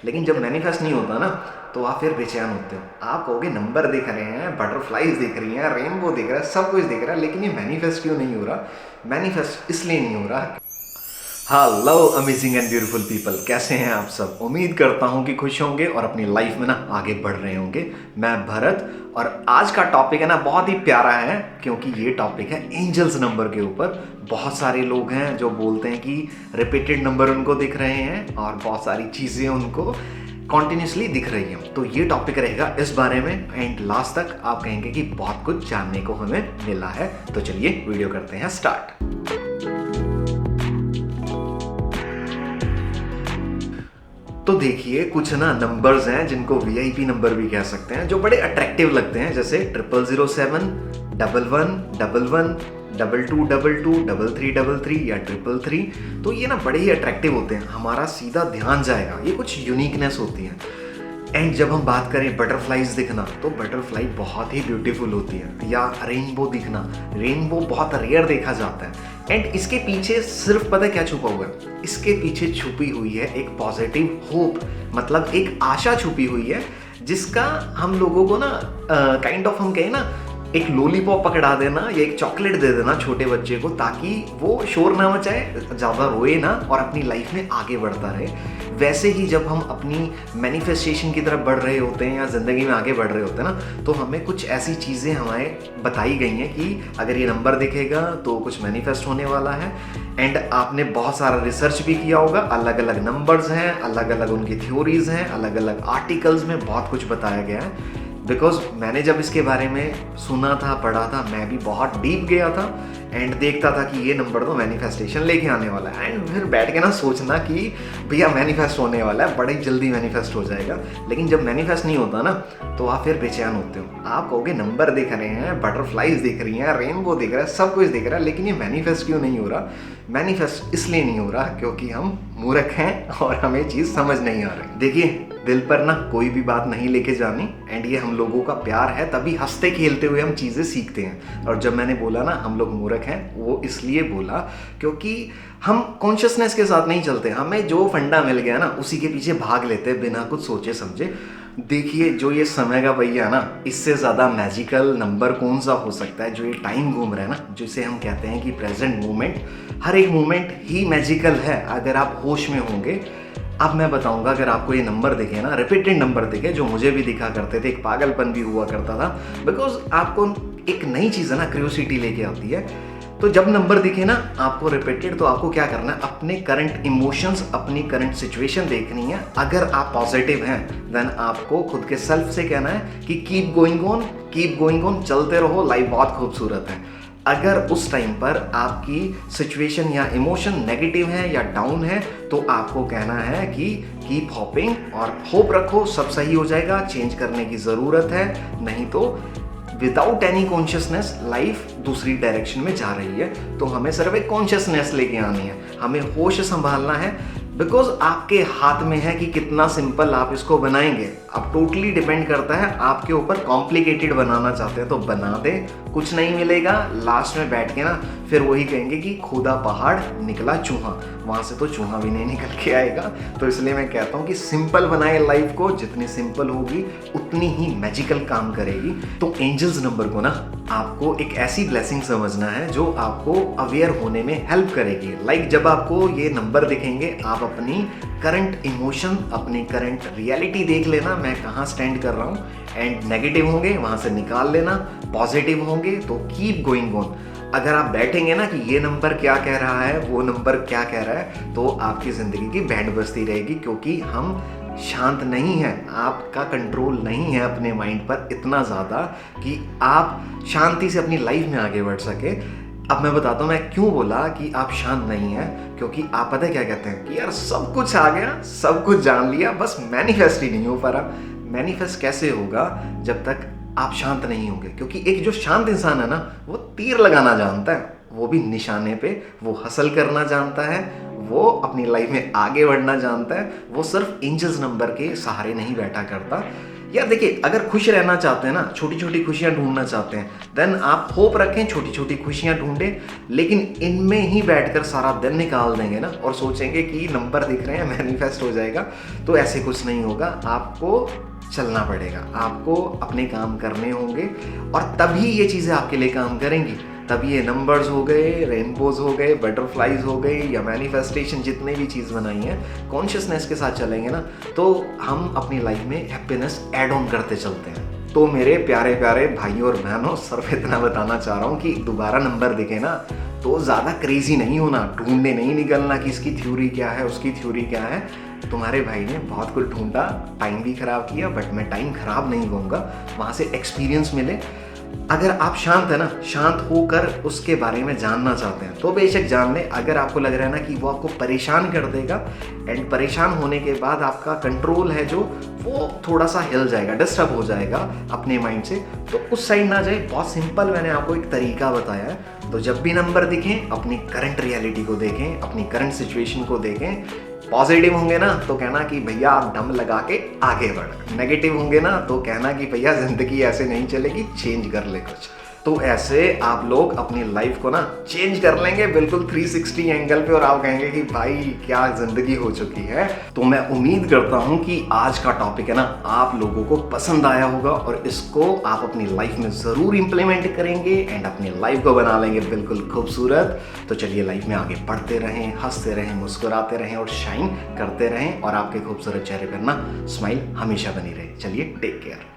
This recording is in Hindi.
लेकिन जब मैनिफेस्ट नहीं होता ना तो आप फिर बेचैन होते हो। आप कहोगे नंबर दिख रहे हैं, बटरफ्लाइज दिख रही हैं, रेनबो दिख रहा है, सब कुछ दिख रहा है, लेकिन ये मैनिफेस्ट क्यों नहीं हो रहा? मैनिफेस्ट इसलिए नहीं हो रहा। Hello amazing and beautiful people, कैसे हैं आप सब? उम्मीद करता हूं कि खुश होंगे और अपनी लाइफ में ना आगे बढ़ रहे होंगे। मैं भरत, और आज का टॉपिक है ना बहुत ही प्यारा है, क्योंकि ये टॉपिक है एंजल्स नंबर के ऊपर। बहुत सारे लोग हैं जो बोलते हैं कि रिपीटेड नंबर उनको दिख रहे हैं और बहुत सारी चीज़ें उनको कॉन्टिन्यूसली दिख रही हैं। तो ये टॉपिक रहेगा इस बारे में, एंड लास्ट तक आप कहेंगे कि बहुत कुछ जानने को हमें मिला है। तो चलिए वीडियो करते हैं स्टार्ट। तो देखिए, कुछ ना नंबर्स हैं जिनको वीआईपी नंबर भी कह सकते हैं, जो बड़े अट्रैक्टिव लगते हैं, जैसे 007, 1111, 2222, 3333 या 333। तो ये ना बड़े ही अट्रैक्टिव होते हैं, हमारा सीधा ध्यान जाएगा, ये कुछ यूनिकनेस होती है। एंड जब हम बात करें बटरफ्लाइज दिखना, तो बटरफ्लाई बहुत ही ब्यूटीफुल होती है, या रेनबो दिखना, रेनबो बहुत रेयर देखा जाता है। एंड इसके पीछे सिर्फ पता है क्या छुपा हुआ है? इसके पीछे छुपी हुई है एक पॉजिटिव होप, मतलब एक आशा छुपी हुई है, जिसका हम लोगों को ना काइंड ऑफ हम कहें ना, एक लॉलीपॉप पकड़ा देना या एक चॉकलेट दे देना छोटे बच्चे को, ताकि वो शोर ना मचाए, ज़्यादा रोए ना और अपनी लाइफ में आगे बढ़ता रहे। वैसे ही जब हम अपनी मैनिफेस्टेशन की तरफ बढ़ रहे होते हैं या ज़िंदगी में आगे बढ़ रहे होते हैं ना, तो हमें कुछ ऐसी चीज़ें हमें बताई गई हैं कि अगर ये नंबर दिखेगा तो कुछ मैनिफेस्ट होने वाला है। एंड आपने बहुत सारा रिसर्च भी किया होगा, अलग अलग नंबर्स हैं, अलग अलग उनकी थ्योरीज हैं, अलग अलग आर्टिकल्स में बहुत कुछ बताया गया है। बिकॉज मैंने जब इसके बारे में सुना था, पढ़ा था, मैं भी बहुत डीप गया था एंड देखता था कि ये नंबर तो मैनिफेस्टेशन लेके आने वाला है। एंड फिर बैठ के ना सोचना कि भैया मैनिफेस्ट होने वाला है, बड़ी जल्दी मैनिफेस्ट हो जाएगा। लेकिन जब मैनिफेस्ट नहीं होता ना तो आप फिर बेचैन होते हो। आप कहोगे नंबर दिख रहे हैं, बटरफ्लाइज दिख रही हैं, रेनबो दिख रहा है, सब कुछ दिख रहा है, लेकिन ये मैनिफेस्ट क्यों नहीं हो रहा? मैनिफेस्ट इसलिए नहीं हो रहा क्योंकि हम मूर्ख हैं और हमें चीज़ समझ नहीं आ रही। देखिए, दिल पर ना कोई भी बात नहीं लेके जानी, एंड ये हम लोगों का प्यार है, तभी हंसते खेलते हुए हम चीज़ें सीखते हैं। और जब मैंने बोला ना हम लोग मूर्ख हैं, वो इसलिए बोला क्योंकि हम कॉन्शियसनेस के साथ नहीं चलते। हमें जो फंडा मिल गया ना उसी के पीछे भाग लेते बिना कुछ सोचे समझे। देखिए, जो ये समय का पहिया ना, इससे ज़्यादा मैजिकल नंबर कौन सा हो सकता है? जो ये टाइम घूम रहा है ना, जिसे हम कहते हैं कि प्रेजेंट मोमेंट, हर एक मोमेंट ही मैजिकल है अगर आप होश में होंगे। अब मैं बताऊंगा, अगर आपको ये नंबर दिखे ना, रिपीटेड नंबर दिखे, जो मुझे भी दिखा करते थे, एक पागलपन भी हुआ करता था, बिकॉज आपको एक नई चीज़ है ना, क्यूरियोसिटी लेके आती है। तो जब नंबर दिखे ना आपको रिपीटेड, तो आपको क्या करना है? अपने करंट इमोशंस, अपनी करंट सिचुएशन देखनी है। अगर आप पॉजिटिव हैं देन आपको खुद के सेल्फ से कहना है कि keep going on, keep going on, चलते रहो, लाइफ बहुत खूबसूरत है। अगर उस टाइम पर आपकी सिचुएशन या इमोशन नेगेटिव है या डाउन है, तो आपको कहना है कि कीप होपिंग, और होप रखो, सब सही हो जाएगा, चेंज करने की ज़रूरत है। नहीं तो विदाउट एनी कॉन्शियसनेस लाइफ दूसरी डायरेक्शन में जा रही है। तो हमें सिर्फ एक कॉन्शियसनेस लेके आनी है, हमें होश संभालना है, बिकॉज आपके हाथ में है कि कितना सिंपल आप इसको बनाएंगे। अब टोटली डिपेंड करता है आपके ऊपर। कॉम्प्लिकेटेड बनाना चाहते हैं तो बना दे, कुछ नहीं मिलेगा, लास्ट में बैठ के ना फिर वही कहेंगे कि खुदा पहाड़ निकला चूहा, वहाँ से तो चूहा भी नहीं निकल के आएगा। तो इसलिए मैं कहता हूँ कि सिंपल बनाए लाइफ को, जितनी सिंपल होगी उतनी ही मैजिकल काम करेगी। तो एंजल्स नंबर को ना आपको एक ऐसी ब्लेसिंग समझना है जो आपको अवेयर होने में हेल्प करेगी। लाइक जब आपको ये नंबर दिखेंगे, आप अपनी करंट इमोशन, अपनी करंट रियलिटी देख लेना, मैं कहाँ स्टैंड कर रहा हूँ। एंड नेगेटिव होंगे वहाँ से निकाल लेना, पॉजिटिव होंगे तो कीप गोइंग ऑन। अगर आप बैठेंगे ना कि ये नंबर क्या कह रहा है, वो नंबर क्या कह रहा है, तो आपकी ज़िंदगी की बैंड बजती रहेगी, क्योंकि हम शांत नहीं हैं। आपका कंट्रोल नहीं है अपने माइंड पर इतना ज़्यादा कि आप शांति से अपनी लाइफ में आगे बढ़ सके। अब मैं बताता हूँ मैं क्यों बोला कि आप शांत नहीं हैं, क्योंकि आप पता है क्या कहते हैं कि यार सब कुछ आ गया, सब कुछ जान लिया, बस मैनिफेस्ट ही नहीं हो पा रहा। मैनिफेस्ट कैसे होगा जब तक आप शांत नहीं होंगे? क्योंकि एक जो शांत इंसान है ना, वो तीर लगाना जानता है, वो भी निशाने पे, वो हसल करना जानता है, वो अपनी लाइफ में आगे बढ़ना जानता है। वो सिर्फ एंजल्स नंबर के सहारे नहीं बैठा करता। या देखिए, अगर खुश रहना चाहते हैं ना, छोटी छोटी खुशियां ढूंढना चाहते हैं, देन आप होप रखें, छोटी छोटी खुशियां ढूंढें, लेकिन इनमें ही बैठकर सारा दिन निकाल देंगे ना और सोचेंगे कि नंबर दिख रहे हैं मैनिफेस्ट हो जाएगा, तो ऐसे कुछ नहीं होगा। आपको चलना पड़ेगा, आपको अपने काम करने होंगे और तभी ये चीज़ें आपके लिए काम करेंगी। तभी ये नंबर्स हो गए, रेनबोज हो गए, बटरफ्लाइज हो गई या मैनिफेस्टेशन, जितने भी चीज़ बनाई हैं, कॉन्शियसनेस के साथ चलेंगे ना, तो हम अपनी लाइफ में हैप्पीनेस ऐड ऑन करते चलते हैं। तो मेरे प्यारे प्यारे भाइयों और बहनों, सिर्फ इतना बताना चाह रहा हूँ कि दोबारा नंबर दिखे ना तो ज़्यादा क्रेजी नहीं होना, ढूंढने नहीं निकलना कि इसकी थ्योरी क्या है, उसकी थ्योरी क्या है। तुम्हारे भाई ने बहुत कुछ ढूंढा, टाइम भी खराब किया, बट मैं टाइम खराब नहीं कहूँगा, वहाँ से एक्सपीरियंस मिले। अगर आप शांत है ना, शांत होकर उसके बारे में जानना चाहते हैं तो बेशक जान लें। अगर आपको लग रहा है ना कि वो आपको परेशान कर देगा, एंड परेशान होने के बाद आपका कंट्रोल है जो वो थोड़ा सा हिल जाएगा, डिस्टर्ब हो जाएगा अपने माइंड से, तो उस साइड ना जाए। बहुत सिंपल मैंने आपको एक तरीका बताया है। तो जब भी नंबर दिखें, अपनी करंट रियलिटी को देखें, अपनी करंट सिचुएशन को देखें। पॉजिटिव होंगे ना तो कहना कि भैया आप दम लगा के आगे बढ़, नेगेटिव होंगे ना तो कहना कि भैया जिंदगी ऐसे नहीं चलेगी, चेंज कर ले कुछ। तो ऐसे आप लोग अपनी लाइफ को ना चेंज कर लेंगे बिल्कुल 360 एंगल पे, और आप कहेंगे कि भाई क्या जिंदगी हो चुकी है। तो मैं उम्मीद करता हूं कि आज का टॉपिक है ना आप लोगों को पसंद आया होगा और इसको आप अपनी लाइफ में जरूर इंप्लीमेंट करेंगे एंड अपनी लाइफ को बना लेंगे बिल्कुल खूबसूरत। तो चलिए लाइफ में आगे बढ़ते रहें, हंसते रहें, मुस्कुराते रहें और शाइन करते रहें, और आपके खूबसूरत चेहरे पर ना स्माइल हमेशा बनी रहे। चलिए टेक केयर।